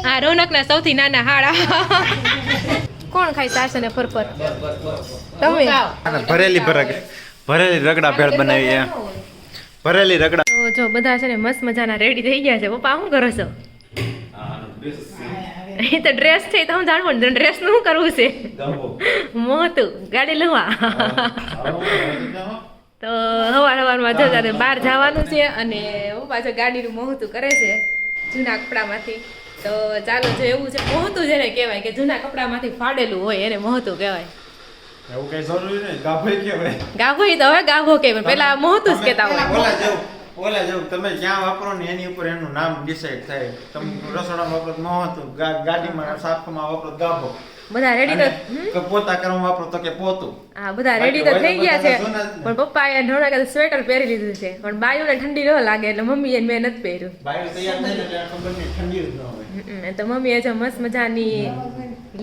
હા, રોનકના સૌથી નાના હાડા. કોણ ખાય સાસ અને ફરફર? તમે. ભરેલી રગડા ભેળ બનાવી છે. ભરેલી રગડા. તો જો બધા છે ને મસ્ત મજાના રેડી થઈ ગયા છે. પપ્પા શું કરો છો? એ તો ડ્રેસ છે તો હું જાણવું ને ડ્રેસ નું શું કરવું છે? મોતું ગાડી લેવા. તો સવારમાં જતા બહાર જવાનું છે અને હું પાછો ગાડીનું મોહતું કરે છે જૂના કપડામાંથી. તો ચાલો જો એવું છે મોહતું જેને કહેવાય કે જૂના કપડામાંથી ફાડેલું હોય એને મોહતું કહેવાય. એવું કઈ જરૂરી નહીં, ગાભોય કહેવાય. ગાભો તો હવે ગાભો કહેવાય, પેલા મોહતું જ કહેતા હોય. ઓલા જેવું તમે જ્યાં વાપરો ને એની ઉપર એનું નામ ડિસાઈડ થાય. તમે રસોડામાં વાપરો તો મોહતું, ગાડીમાં સાફમાં વાપરો તો ગાભો. બધા રેડી તો પોતા કરવા વાપરો તો કે પોતું. હા, બધા રેડી તો થઈ ગયા છે પણ પપ્પા એ નોડા કે સ્વેટર પહેરી લીધું છે પણ બાયુને ઠંડી ન લાગે એટલે મમ્મીએ મેં નથી પહેર્યું. બાયુ તૈયાર થાય એટલે ખબર નહીં ઠંડી જ ન હોય. તો મમ્મીએ જો મસ્ત મજાની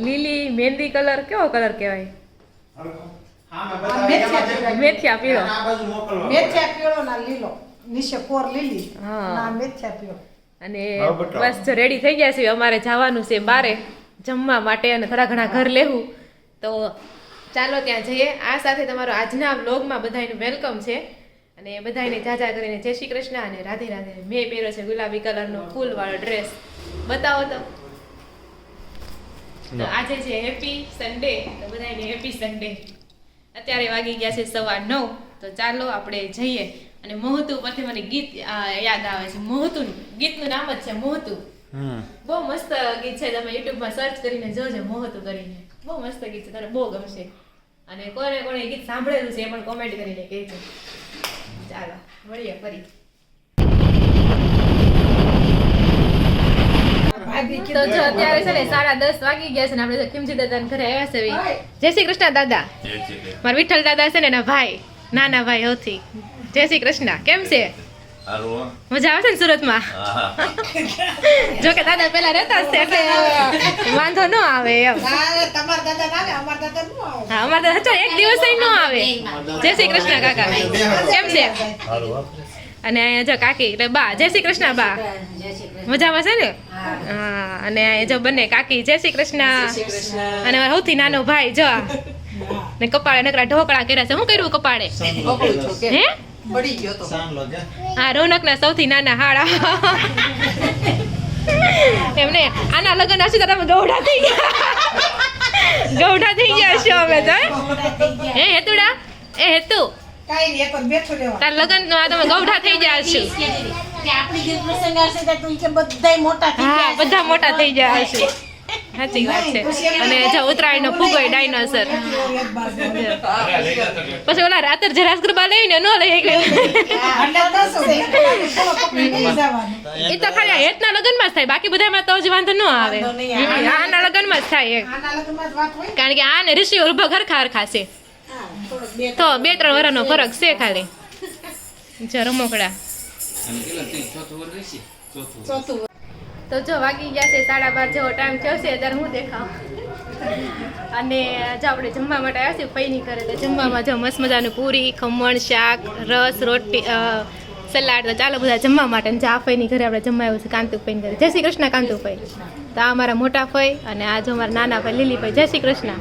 લીલી મહેંદી કલર, કેવો કલર કહેવાય? મેથિયા પીળો. મેથિયા પીળો ના લીલો, નીચે કોર લીલી ના મેથિયા પીળો. અને બસ જો રેડી થઈ ગયા છે. અમારે જવાનું છે બારે જમવા માટે અને થોડા ઘણા ઘર લેવું. તો ચાલો ત્યાં જઈએ. આ સાથે તમારો આજના વ્લોગમાં બધાનું વેલકમ છે અને બધાને જાજા કરીને જય શ્રી કૃષ્ણ અને રાધે રાધે. મેં પહેર્યો છે ગુલાબી કલરનો ફૂલવાળો ડ્રેસ. બતાવો તો. તો આજે છે હેપી સન્ડે. તો બધાને હેપી સન્ડે. અત્યારે વાગી ગયા છે 9:15. તો ચાલો આપણે જઈએ. અને મોહતું પરથી મને ગીત યાદ આવે છે. મોહતું ગીતનું નામ જ છે મોહતું. બહુ મસ્ત ગીત છે. તમે યુટ્યુબમાં સર્ચ કરીને જોજો મોહતું કરીને. બહુ મસ્ત ગીત છે, તમને બહુ ગમશે. અને કોને કોને ગીત સાંભળેલું છે એ પણ કોમેન્ટ કરીને કહેજો. ચાલો મળીએ ફરી. તો જો અત્યારે છે ને 10:30 વાગી ગયા છે ને આપણે ખીમજી દાદાને ઘરે આવ્યા છે. જય શ્રી કૃષ્ણ દાદા. મારા વિઠ્ઠલ દાદા છે ને એના ભાઈ, નાના ભાઈ હોથી. જય શ્રી કૃષ્ણ. કેમ છે? મજા આવે છે ને સુરતમાં? જો કે દાદા પેલા રહેતા છે એટલે વાંધો ન આવે એમ. હા, અમારા દાદા એક દિવસ ન આવે. જય શ્રી કૃષ્ણ કાકા. કેમ છે? અને અહીંયા જો કાકી એટલે બા. જય શ્રી કૃષ્ણ બા. મજામાં છે ને? હા. અને અહીંયા જો બંને કાકી. જય શ્રી કૃષ્ણ. અને મારો સૌથી નાનો ભાઈ જો ને કપાળે નકરા ઢોકળા કર્યા છે. શું કર્યું કપાળે? હે? બળી ગયો તો. હા, રોનકના સૌથી નાના હાડા. એમને આના લગ્ન હશે તો તમે ગૌઢા થઈ ગયા. ગૌઢા થઈ ગયા છો અમે તો. હે હેતુડા? એ હેતુ કાઈ નહીં, એક બેઠો રહેવા. તાર લગ્ન નો આ તમે ગૌઢા થઈ ગયા છો. કે આપણી જે પ્રસંગ હશે તો ઈ કે બધાય મોટા થઈ ગયા. હા, બધા મોટા થઈ ગયા છે. સાચી વાત છે. અને જો ઉત્તરાયણનો ફૂગોય ડાયનોસર. પછી ઓલા રાતર જે રાસ ગરબા લઈને ન લઈ એટલે એ તો ખાલી હેતના લગ્નમાં જ થાય, બાકી બધામાં તો જ વાંધો ન આવે. આના લગ્નમાં જ થાય. કારણ કે આ ને ઋષિ લગભગ હરખા છે. તો 2-3 વર્ષનો ફરક છે ખાલી. જો રમકડા. તો જો વાગી ગયા છે 12:30 જેવો ટાઈમ થયો છે. અત્યારે હું દેખાવ. અને જો આપણે જમવા માટે આવ્યા છીએ ફઈની ઘરે. તો જમવામાં જો મસ્ત મજાનું પૂરી, ખમણ, શાક, રસ, રોટી, સલાડ. તો ચાલો બધા જમવા માટે. જો આ ફઈની ઘરે આપણે જમવા આવ્યું છે કાંતુભાઈ ઘરે. જય શ્રી કૃષ્ણ કાંતુભાઈ. તો આ અમારા મોટા ફઈ અને આ જો અમારા નાના ભાઈ લીલીભાઈ. જય શ્રી કૃષ્ણ.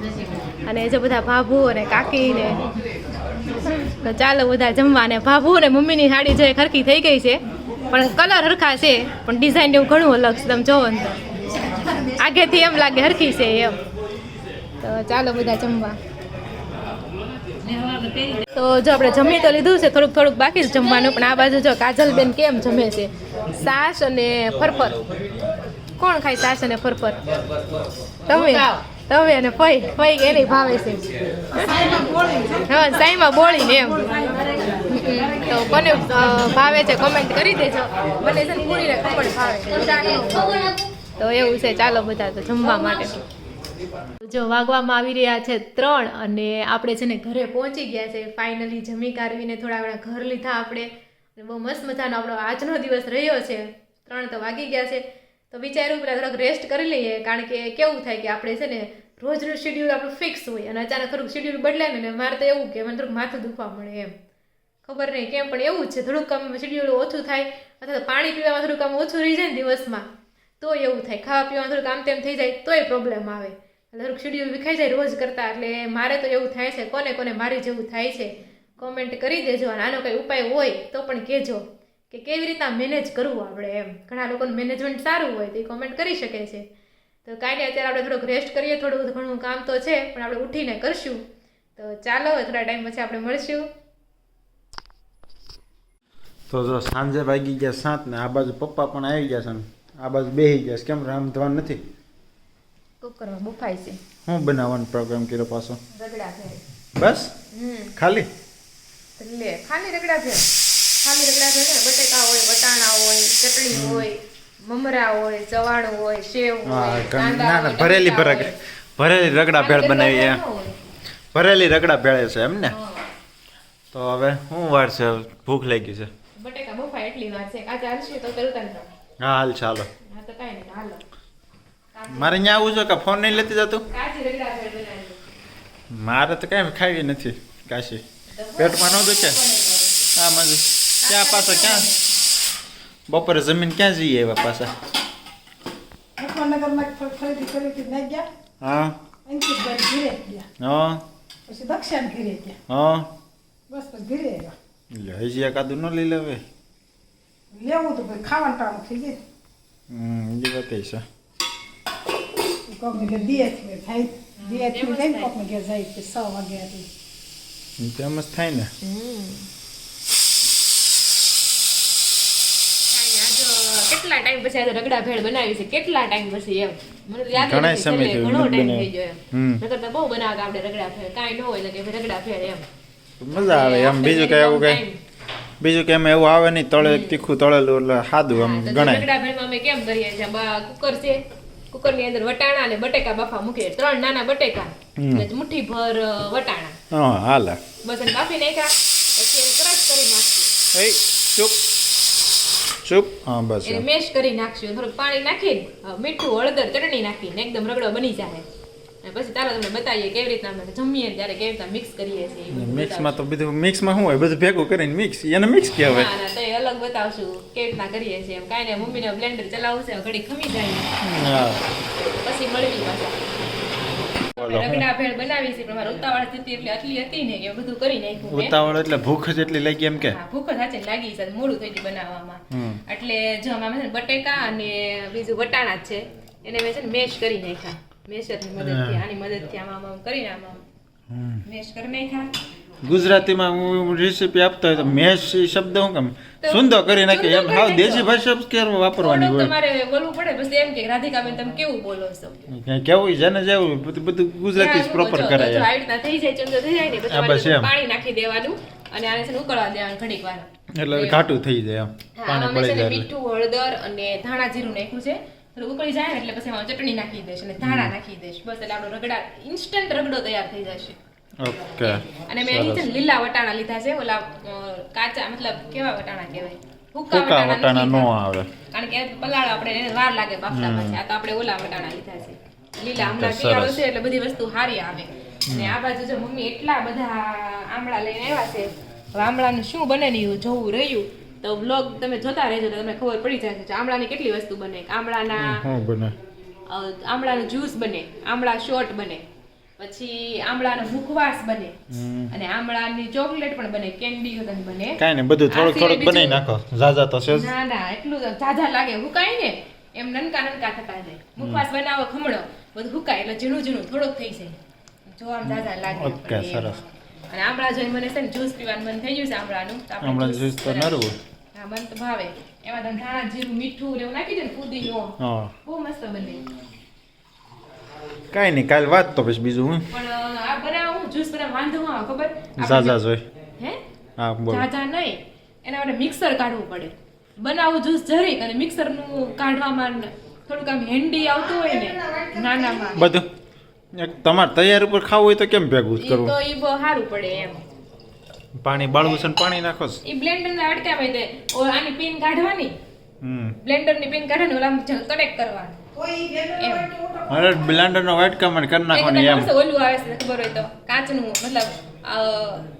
અને જો બધા ભાભુ અને કાકી ને. તો ચાલો બધા જમવા. અને ભાભુ ને મમ્મીની સાડી જો ખરખી થઈ ગઈ છે પણ કલર હરખા છે પણ ડિઝાઇન એવું ઘણું અલગ છે. તમે જોવો ને તો આગેથી એમ લાગે હરખી છે એમ. તો ચાલો બધા જમવા. તો જો આપણે જમી તો લીધું છે, થોડુંક બાકી છે જમવાનું. પણ આ બાજુ જો કાજલબેન કેમ જમે છે. સાસ અને ફરફર. કોણ ખાય સાસ અને ફરફર? તમે અને ફઈ એને ભાવે છે. હા, સાઈમાં બોળીને એમ. તો કોને ભાવે છે કોમેન્ટ કરી દેજો. મને છે ને પૂરીને ખમણ ભાવે. તો એવું છે. ચાલો બધા તો જમવા માટે. જો વાગવામાં આવી રહ્યા છે 3 અને આપણે છે ને ઘરે પહોંચી ગયા છે ફાઇનલી. જમી કાઢવીને થોડા ઘણા ઘર લીધા આપણે. બહુ મસ્ત મજાનો આપણો આજનો દિવસ રહ્યો છે. 3 તો વાગી ગયા છે. તો વિચાર્યું પેલા થોડોક રેસ્ટ કરી લઈએ. કારણ કે કેવું થાય કે આપણે છે ને રોજનું શેડ્યુલ આપણું ફિક્સ હોય અને અચાનક થોડુંક શેડ્યુલ બદલાય ને મારે તો એવું કે મને થોડુંક માથું દુખવા મળે એમ. ખબર નહીં કેમ પણ એવું જ છે. થોડુંક કામ શેડ્યુલ ઓછું થાય અથવા તો પાણી પીવામાં થોડુંક કામ ઓછું રહી જાય ને દિવસમાં તો એવું થાય. ખાવા પીવાનું થોડુંક આમ તેમ થઈ જાય તોય પ્રોબ્લેમ આવે. એટલે થોડુંક શેડ્યુલ વિખાઈ જાય રોજ કરતા. એટલે મારે તો એવું થાય છે. કોને કોને મારી જેવું થાય છે કોમેન્ટ કરી દેજો. અને આનો કંઈ ઉપાય હોય તો પણ કહેજો કે કેવી રીતના મેનેજ કરવું આપણે એમ. ઘણા લોકોનું મેનેજમેન્ટ સારું હોય તો એ કોમેન્ટ કરી શકે છે. તો કાંઈ નહીં, અત્યારે આપણે થોડુંક રેસ્ટ કરીએ. થોડું ઘણું કામ તો છે પણ આપણે ઉઠીને કરશું. તો ચાલો થોડા ટાઈમ પછી આપણે મળશું. તો જો સાંજે વાગી ગયા 7 ને આ બાજુ પપ્પા પણ આવી ગયા છે ને આ બાજુ બેસી ગયા છે. કેમ રાંધવાનું નથી? કુકરમાં બફાય છે. શું બનાવવાનો પ્રોગ્રામ કર્યો પાછો? રગડા ભેળ. બસ ખાલી? લે ખાલી રગડા ભેળ. ખાલી રગડા ભેળ ને બટેકા હોય, વટાણા હોય, ચટણી હોય, મમરા હોય, ચવાણું હોય, સેવ હોય, કાંદા ના હોય, ભરેલી ટમેટા હોય. ભરેલી રગડા ભેળ બનાવી એમ? ન હોય. ભરેલી રગડા ભેળ છે એમ ને? હા. તો હવે શું વાર છે? ભૂખ લાગી છે. બટેકા બફાય એટલી વાર છે. આ ચાલશે તો તરત જ. હા હાલ ચાલો. હા તો કાંઈ નહીં, હાલો. મારે અહીંયા આવું છે કે ફોન નહીં લેતી જતું? કાચી રગડા ભેળ બનાવી. મારે તો કાંઈ ખાવી નથી કાશી. પેટમાં ન દુખે? હા મજુ ક્યાં પાછા ક્યાં બપોરે જમીન ક્યાં જઈએ એવા પાછા? મુખ્યનગરમાં ખરીદી કરી હતી નહીં ગયા. હા અંકિતભાઈ ઘીરે ગયા, હા પછી દક્ષાણ ઘીરે ગયા, હા બસ પછી ઘીરે આવ્યા. એટલે હજી એકાદું ન લઈ લેવે? લેવું તો ભાઈ ખાવાનું ટાણું થઈ ગયું. એ વાત છે. કોકને ઘેર દિયાથી થાય, દિયાથી જઈને કોકને ઘેર જાય કે 6 વાગ્યા હતી. તેમ જ થાય ને. કેટલા ટાઈમ પછી આજે રગડા ભેળ બનાવી છે? કેટલા ટાઈમ પછી એમ મને તો યાદ જ ઘણા નથી. સમયથી છેલ્લે ઘણો ટાઈમ બનાવી. થઈ ગયો એમ. નકર તો બહુ બનાવતા આપણે રગડા ભેળ. કાંઈ ન હોય એટલે કે રગડા ભેળ એમ. મજા આવે એમ. બીજું કઈ એવું કઈ બીજું કે એમ એવું આવે નહીં. તળે તીખું તળેલું એટલે સાદું આમ ગણાય. રગડા ભેળમાં અમે કેમ કરીએ છીએ? કુકર છે, કુકરની અંદર વટાણા અને બટેકા બાફા મૂકીએ. 3 નાના બટેકા એટલે મુઠ્ઠી ભર વટાણા, હા હાલે. બસ એને બાફી નાખ્યા. પછી એને ક્રશ કરી નાખીએ. એ ચૂપ ચૂપ. હા બસ એને મેશ કરી નાખશું. થોડુંક પાણી નાખીને મીઠું, હળદર, ચટણી નાખીને એકદમ રગડો બની જાય. અને પછી ચાલો તમને બતાવીએ કેવી રીતના અમે જમીએ ને ત્યારે કેવી રીતના મિક્સ કરીએ છીએ. એ બધું મિક્સમાં તો બધું મિક્સમાં શું હોય? બધું ભેગું કરીને મિક્સ. એને મિક્સ કહેવાય. ના ના તો એ અલગ બતાવશું કેવી રીતના કરીએ છીએ એમ. કાંઈ નહીં, મમ્મીને બ્લેન્ડર ચલાવવું છે, ઘડી ખમી જાય હા પછી મળવી પાછા. બોલો. રગડા ભેળ બનાવી છે પણ મારે ઉતાવળ હતી એટલે આટલી હતી ને કે બધું કરી નાખ્યું મેં. ઉતાવળ એટલે ભૂખ જ એટલી લાગી એમ કે? હા, ભૂખ જ સાચે લાગી છે, મોડું થઈ ગયું બનાવવામાં. એટલે જો આમાં છે ને બટેકા અને બીજું વટાણા જ છે એને મેં છે ને મેશ કરી નાખ્યા. મેશરની મદદથી, આની મદદથી આમાં આમ કરીને આમાં મેશ કરી નાખ્યા. ગુજરાતીમાં હું રેસીપી આપતો હોય તો મેશ શબ્દ હું કેમ સુંદર કરી નાખી એમ? હાવ દેશી ભાષા કેમ વાપરવાની થોડુંક હોય? તમારે બોલવું પડે. પછી એમ કે રાધિકાબેન તમે કેવું બોલો છો? કેવું છે ને જેવું બધું ગુજરાતી પ્રોપર જો કરાય. આવી રીતના થઈ જાય, ચમચો થઈ જાય ને પછી હા, બસ તમારે એમ. પાણી નાખી દેવાનું અને આને છે ને ઉકળવા દેવાનું ઘડીક વાર. એટલે ઘાટું થઈ જાય એમ. હા, પાણી આમાં છે બળી ને જાય. મીઠું, હળદર અને ધાણા જીરું નાખ્યું છે. થોડું ઉકળી જાય ને એટલે પછી એમાં ચટણી નાખી દઈશ અને ધાણા નાખી દઈશ. બસ એટલે આપણો રગડા ઇન્સ્ટન્ટ રગડો તૈયાર થઈ જશે. ઓકે. અને મેં અહીં છે ને લીલા વટાણા લીધા છે. ઓલા કાચા મતલબ કેવા વટાણા કહેવાય? સૂકા વટાણા નો આવે. કારણ કે પલાળ આપણે એને વાર લાગે બાફતા પછી. આ તો આપણે ઓલા વટાણા લીધા છે લીલા. હમણાં સરસ. શિયાળો છે એટલે બધી વસ્તુ સારી આવે. અને આ બાજુ જો મમ્મી એટલા બધા આમળા લઈને આવ્યા છે. હવે આમળાનું શું બને ને એવું જોવું રહ્યું તો વ્લોગ તમે જોતા રહેજો તો તમને ખબર પડી જાય છે આમળાની કેટલી વસ્તુ બને. આમળાના શું બને? આમળાનો જ્યુસ બને, આમળા શોટ બને, પછી આમળાનો મુખવાસ બને અને આમળાની ચોકલેટ પણ બને, કેન્ડી બને. કાઈ ને બધું થોડુંક થોડુંક બનાવી નાખો. ઝાઝા તો છે જ. ના ના એટલું ઝાઝા લાગે હુકાય ને એમ નનકા નનકા થતા જાય. મુખવાસ બનાવો ખમણો બધું હુકાય એટલે ઝીણું ઝીણું થોડુંક થઈ જાય. જોવામાં ઝાઝા લાગે. ઓકે, સરસ. અને આમળા જોઈને મને છે ને જ્યુસ પીવાનું મન થઈ ગયું છે આમળાનું. તો આપણે આમળાનું જ્યુસ જ્યુસ તો નરવું. હા, મન તો ભાવે. એમાં તમે ધાણા જીરું મીઠું ને એવું નાખી દે ને ફુદીનો, હા બહુ મસ્ત બને. કાઈ નહીં, કાલ વાત તો પછી બીજું હું પણ આ બનાવ હું જ્યુસ બનાવ વાંધો હું આવે ખબર? ઝાઝા જોઈ. હે હા બોલ. ઝાઝા નહીં, એના માટે મિક્સર કાઢવું પડે. બનાવું જ્યુસ જરીક અને મિક્સરનું કાઢવામાં થોડુંક આમ હેન્ડી આવતું હોય ને નાનામાં બધું એક તમારે તૈયાર ઉપર ખાવું હોય તો કેમ ભેગું જ ઈ કરવું? તો ઈ બહુ સારું પડે એમ. પાણી બાળવું છે ને પાણી નાખો છો? ઈ બ્લેન્ડરના અટકાવી દે. ઓ આની પિન કાઢવાની, હમ. બ્લેન્ડરની પિન કાઢવાની, ઓલા કનેક્ટ કરવાનું. કોઈ બેનો એમ. અરે બ્લેન્ડર નો વાઇટ કમેન્ટ કરી એક નાખવાની એમ. તમને ઓલું આવે છે ખબર હોય તો કાચનું, મતલબ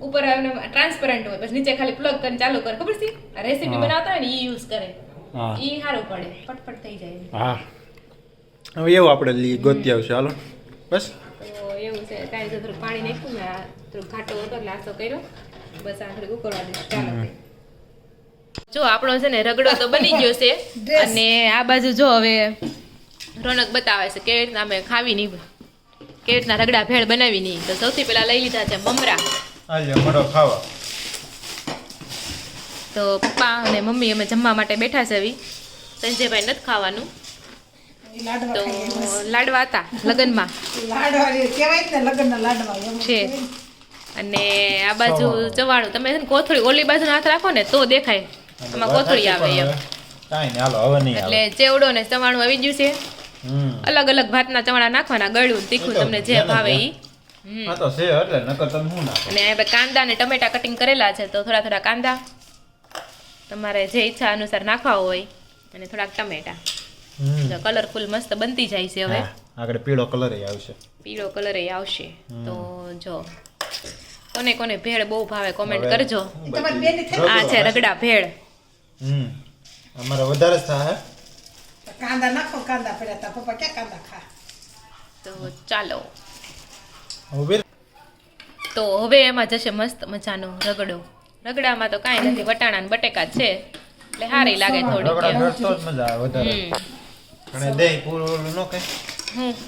ઉપર ટ્રાન્સપરન્ટ હોય, પછી નીચે ખાલી પ્લગ કરીને ચાલુ કરે. ખબર છે? આ રેસીપી હા. બનાવતા હોય ને ઈ યુઝ કરે. હા ઈ સારું પડે ફટફટ થઈ જાય હા હવે એવું આપણે ગોતી આવશે હાલો બસ તો એવું છે કાંઈ તો થોડું પાણી નાખ્યું ને આ થોડું ઘાટો હતો એટલે આસો કર્યો બસ આ થોડીક ઉકળવા દઈશ ચાલો જો આપણો છે ને રગડો તો બની ગયો છે અને આ બાજુ જો હવે રોનક બતાવે છે કેવી રીતના અમે ખાવી નહીં કેવી રીતના રગડા ભેળ બનાવી નહીં તો સૌથી પહેલા લઈ લીધા છે મમરા આજે મડો ખાવા તો પપ્પા અને મમ્મી અમે જમવા માટે બેઠા છે એવી સંજયભાઈ નથી ખાવાનું ઈ લાડવા તો ખાઈએ બસ. લાડવા હતા લગ્નમાં લાડવા જે કહેવાય ને લગ્નના લાડવા એમ છે. અને આ બાજુ ચવાણું તમે છે ને કોથળી ઓલી બાજુ હાથ રાખો ને તો દેખાય આમાં કોથળી આવે એમ કાંઈ નહીં હાલો હવે નહીં એટલે ચેવડો ને ચવાણું આવી ગયું છે હમ અલગ અલગ ભાતના ચવાણા નાખવાના ગળ્યું તીખું તમને જે ભાવે ઈ આ તો છે એટલે નકર તમે શું નાખો અને આપણે કાંદા ને ટમેટા કટિંગ કરેલા છે તો થોડા થોડા કાંદા તમારે જે ઈચ્છા અનુસાર નાખવા હોય અને થોડાક ટમેટા તો કલરફુલ મસ્ત બનતી જાય છે હવે આગળ પીળો કલર આવશે પીળો કલર આવશે તો જો કોને કોને ભેળ બહુ ભાવે કોમેન્ટ કરજો ઈ તમારી બેની થઈ આ છે રગડા ભેળ અમારે વધારે જ થાય કાંદા નાખો કાંદા પડ્યા તા પપ્પા ક્યાં કાંદા ખા તો ચાલો ઉભી તો હવે એમાં જશે મસ્ત મજાનો રગડો રગડામાં તો કાંઈ નથી વટાણા ને બટેકા જ છે એટલે સારી લાગે થોડી રગડા ભેળ તો જ મજા આવે વધારે અને દહીં પૂરું ઓલું ન કઈ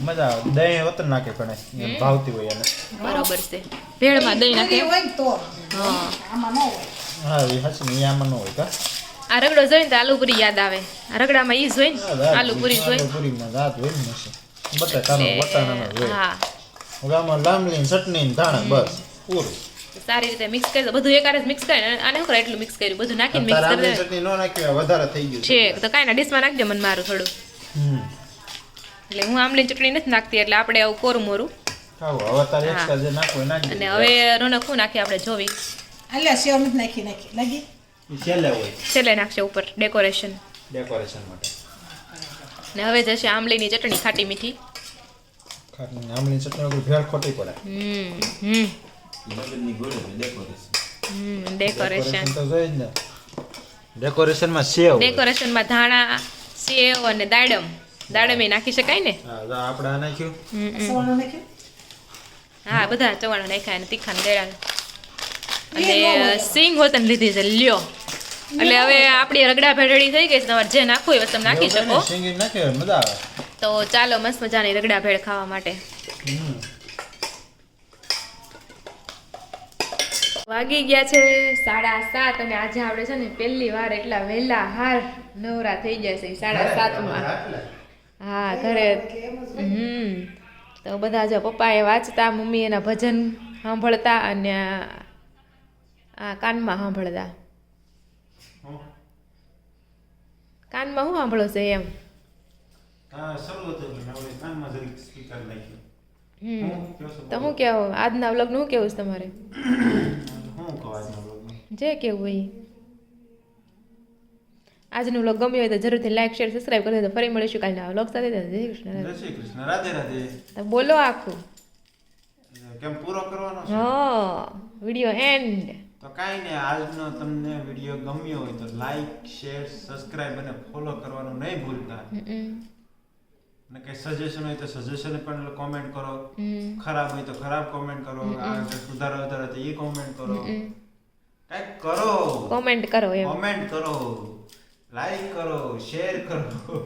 મજા આવે દહીં વતન નાખે કણે એમ ભાવતી હોય એને બરોબર છે ભેળમાં દહીં નાખે પૂરી હોય ને તો હા આમાં ન હોય હા એ હાચી નહીં આમાં ન હોય કા આ રગડો જોઈને તો આલુ પૂરી યાદ આવે આ રગડામાં ઈ જોઈને આલુ પૂરી જોઈને પૂરીમાં રાત હોય ને છે બટાકાનો વટાણાનો હોય હા આમાં લાંબલી ચટણી ને ધાણા બસ પૂરું સારી રીતે મિક્સ કરી દો બધું એકારે જ મિક્સ કરીને આને શું કરે એટલું મિક્સ કર્યું બધું નાખીને મિક્સ તારે કરી આંબલી દે ચટણી ન નાખી હોય, વધારે થઈ ગયું છે તો કાંઈ ના ડીશમાં નાખજો મને મારું થોડું હમ એટલે હું આમલી ચટણી નથી નાખતી એટલે આપણે આવું કોરું મોરું ખાવો હવે તારે એક્સ્ટ્રા જે નાખવું હોય નાખી અને હવે રોનક શું નાખી આપણે જોવી અલ્યા સેવ નથી નાખી લાગી ઈ છેલ્લે હોય છેલ્લે નાખશે ઉપર ડેકોરેશન ડેકોરેશન માટે ને હવે જશે આમલીની ચટણી ખાટી મીઠી ખાટી આંબલી ચટણી વગર ભેળ ખોટી પડે ડેકોરેશન તો જોઈએ જ ને ડેકોરેશનમાં સેવ હોય. ડેકોરેશનમાં ધાણા સેવ અને દાડમ એ નાખી શકાય ને હા જો આપણે આ નાખ્યું સવાણું નાખ્યું હા બધા ચવાણું નાખ્યા અને તીખા દેડા અને સિંગ હોતન લીધી છે લ્યો એટલે હવે આપણી રગડા ભેળ રેડી થઈ ગઈ છે તમારે જે નાખવું હોય તમે નાખી એવું શકો કઈ શીંગી નાખે મજા આવે તો ચાલો મસ્ત મજાની રગડા ભેળ ખાવા માટે હમ. વાગી ગયા છે 7:30 અને આજે આપણે છે ને પહેલી વાર એટલા વહેલા હાર નવરા થઈ ગયા છે 7:30 હા ઘરે તો બધા જો પપ્પાએ વાંચતા મમ્મી એના ભજન સાંભળતા અને આ કાનમાં સાંભળતા કાનમાં શું સાંભળો છે એમ હા શરૂ હતું ને હવે કાનમાં જરીક સ્પીકર નાખ્યું તો શું કેવું આજના વ્લોગનું શું કેવું છે તમારે શું કહેવાય બ્લોગમાં જે કેવું હોય ઈ. આજનું વ્લોગ ગમ્યું હોય તો જરૂરથી લાઈક શેર સબસ્ક્રાઈબ કરી દો ફરી મળીશું કાલના વ્લોગ સાથે જય શ્રી કૃષ્ણ જય શ્રી કૃષ્ણ રાધે રાધે તો બોલો આખું કેમ પૂરો કરવાનો છે હા વિડીયો એન્ડ તો કાંઈ નહીં આજનો તમને વિડીયો ગમ્યો હોય તો લાઈક શેર સબસ્ક્રાઇબ અને ફોલો કરવાનું નહીં ભૂલતા અને કંઈ સજેશન હોય તો સજેશન પણ કોમેન્ટ કરો ખરાબ હોય તો ખરાબ કોમેન્ટ કરો આ સુધારો વધારે તો એ કોમેન્ટ કરો કંઈક કરો કોમેન્ટ કરો એમ કોમેન્ટ કરો લાઈક કરો શેર કરો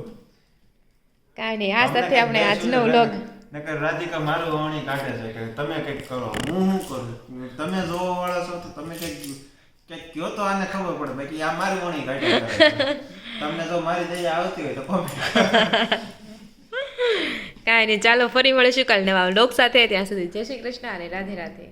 કાંઈ નહીં આ સાથે આપણે આજનો વ્લોગ નકર રાધિકા મારું વાણી કાઢે છે કે તમે કંઈક કરો હું શું કરું તમે જોવા વાળા છો તો તમે કંઈક કયો તો આને ખબર પડે બાકી આ મારી વાણી કાઢે છે. તમને જો મારી દયા આવતી હોય તો કોમેન્ટ કાંઈ નહીં ચાલો ફરી મળીશું કાલ નવા વ્લોગ સાથે ત્યાં સુધી જય શ્રી કૃષ્ણ અને રાધે રાધે